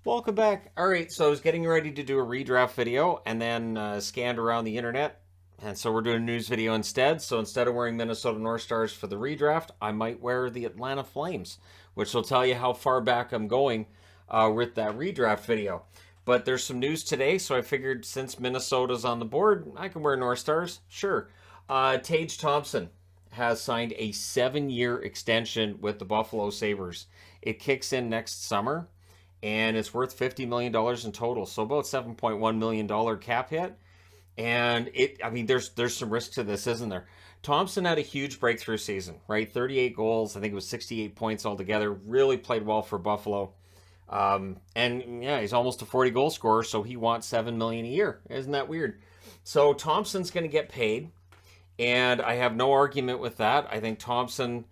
Welcome back. All right, so I was getting ready to do a redraft video and then scanned around the internet. And so we're doing a news video instead. So instead of wearing Minnesota North Stars for the redraft, I might wear the Atlanta Flames, which will tell you how far back I'm going with that redraft video. But there's some news today, so I figured since Minnesota's on the board, I can wear North Stars. Sure. Tage Thompson has signed a 7-year extension with the Buffalo Sabres. It kicks in next summer and it's worth $50 million in total. So about $7.1 million cap hit. And there's some risk to this, isn't there? Thompson had a huge breakthrough season, right? 38 goals. I think it was 68 points altogether. Really played well for Buffalo. And yeah, he's almost a 40 goal scorer, so he wants $7 million a year. Isn't that weird? So Thompson's going to get paid, and I have no argument with that. I think Thompson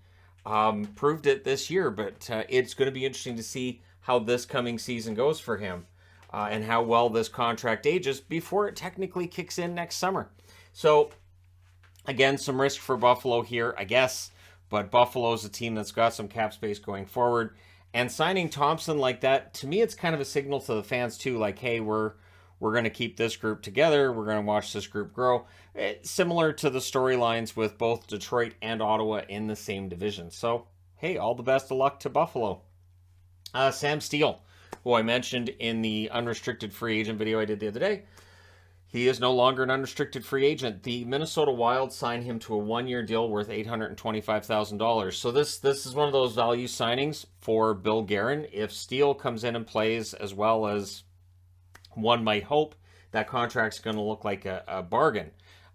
proved it this year, but it's going to be interesting to see how this coming season goes for him and how well this contract ages before it technically kicks in next summer. So, again, some risk for Buffalo here, I guess, but Buffalo's a team that's got some cap space going forward. And signing Thompson like that, to me, it's kind of a signal to the fans, too, like, hey, we're going to keep this group together. We're going to watch this group grow. It's similar to the storylines with both Detroit and Ottawa in the same division. So, hey, all the best of luck to Buffalo. Sam Steele, who I mentioned in the unrestricted free agent video I did the other day, he is no longer an unrestricted free agent. The Minnesota Wild signed him to a 1-year deal worth $825,000. So this is one of those value signings for Bill Guerin. If Steele comes in and plays as well as one might hope, that contract's going to look like a bargain.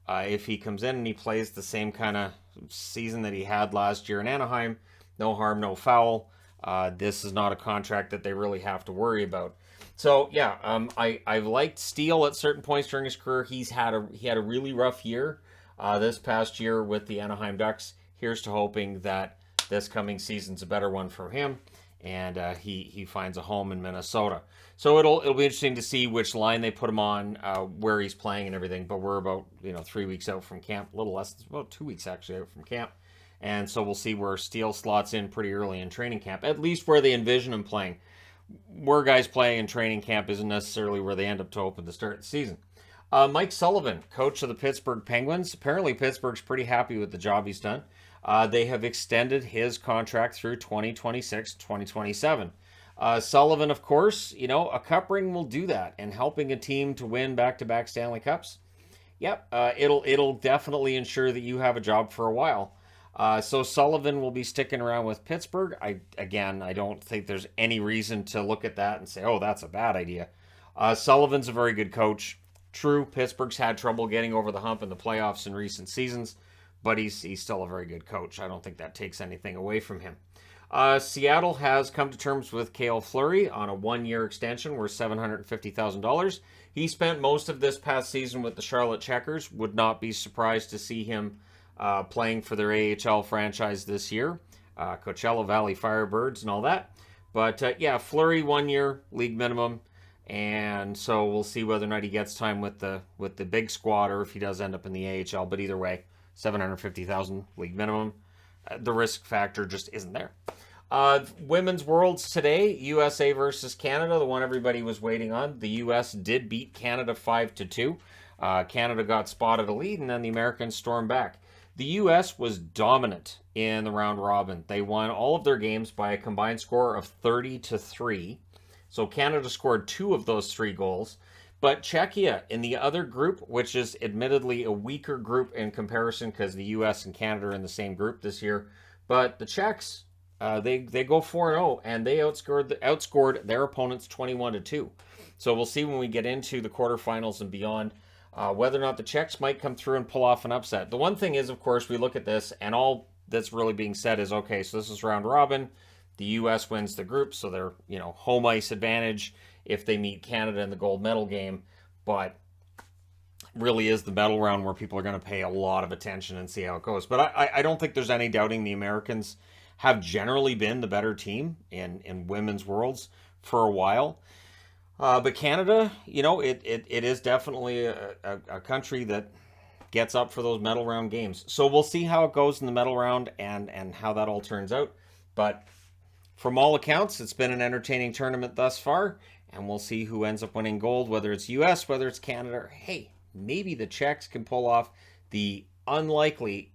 If he comes in and he plays the same kind of season that he had last year in Anaheim, no harm, no foul. This is not a contract that they really have to worry about. So yeah, I've liked Steele at certain points during his career. He had a really rough year this past year with the Anaheim Ducks. Here's to hoping that this coming season's a better one for him, and he finds a home in Minnesota. So it'll be interesting to see which line they put him on, where he's playing and everything. But we're about 3 weeks out from camp, a little less, about 2 weeks actually out from camp. And so we'll see where Steele slots in pretty early in training camp, at least where they envision him playing. Where guys play in training camp isn't necessarily where they end up to open the start of the season. Mike Sullivan, coach of the Pittsburgh Penguins. Apparently Pittsburgh's pretty happy with the job he's done. They have extended his contract through 2026, 2027. Sullivan, of course, a cup ring will do that, and helping a team to win back-to-back Stanley Cups, yep, it'll definitely ensure that you have a job for a while. So Sullivan will be sticking around with Pittsburgh. I don't think there's any reason to look at that and say, oh, that's a bad idea. Sullivan's a very good coach. True, Pittsburgh's had trouble getting over the hump in the playoffs in recent seasons, but he's still a very good coach. I don't think that takes anything away from him. Seattle has come to terms with Cale Fleury on a 1-year extension worth $750,000. He spent most of this past season with the Charlotte Checkers. Would not be surprised to see him playing for their AHL franchise this year, Coachella Valley Firebirds and all that. But yeah, Fleury 1-year league minimum, and so we'll see whether or not he gets time with the big squad or if he does end up in the AHL. But either way, $750,000 league minimum. The risk factor just isn't there. Women's Worlds today, USA versus Canada, the one everybody was waiting on. The US did beat Canada 5-2. Canada got spotted a lead, and then the Americans stormed back. The U.S. was dominant in the round robin. They won all of their games by a combined score of 30-3. So Canada scored 2 of those 3 goals. But Czechia in the other group, which is admittedly a weaker group in comparison because the U.S. and Canada are in the same group this year. But the Czechs, they go 4-0, and they outscored their opponents 21-2. So we'll see when we get into the quarterfinals and beyond whether or not the Czechs might come through and pull off an upset. The one thing is, of course, we look at this, and all that's really being said is, okay, so this is round robin. The U.S. wins the group, so they're, home ice advantage if they meet Canada in the gold medal game. But really is the medal round where people are going to pay a lot of attention and see how it goes. But I don't think there's any doubting the Americans have generally been the better team in women's worlds for a while. But Canada, it is definitely a country that gets up for those medal round games. So we'll see how it goes in the medal round and how that all turns out. But from all accounts, it's been an entertaining tournament thus far. and we'll see who ends up winning gold, whether it's US, whether it's Canada, or hey, maybe the Czechs can pull off the unlikely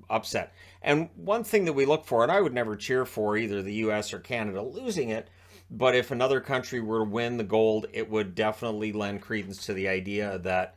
upset. And one thing that we look for, and I would never cheer for either the US or Canada losing it, but if another country were to win the gold, it would definitely lend credence to the idea that,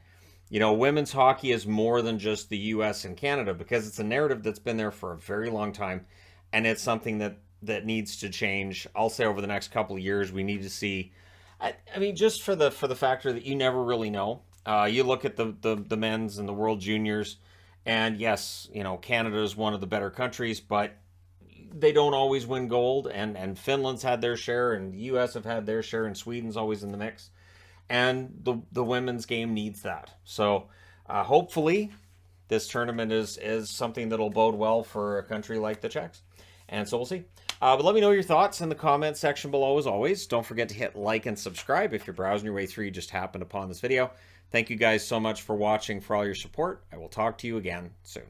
you know, women's hockey is more than just the US and Canada, because it's a narrative that's been there for a very long time, and it's something that needs to change. I'll say over the next couple of years, we need to see. I mean, just for the factor that you never really know. You look at the men's and the World Juniors, and yes, you know, Canada is one of the better countries, but they don't always win gold. And Finland's had their share, and the U.S. have had their share, and Sweden's always in the mix. And the women's game needs that. So hopefully, this tournament is something that'll bode well for a country like the Czechs. And so we'll see. But let me know your thoughts in the comments section below as always. Don't forget to hit like and subscribe if you're browsing your way through, you just happened upon this video. Thank you guys so much for watching, for all your support. I will talk to you again soon.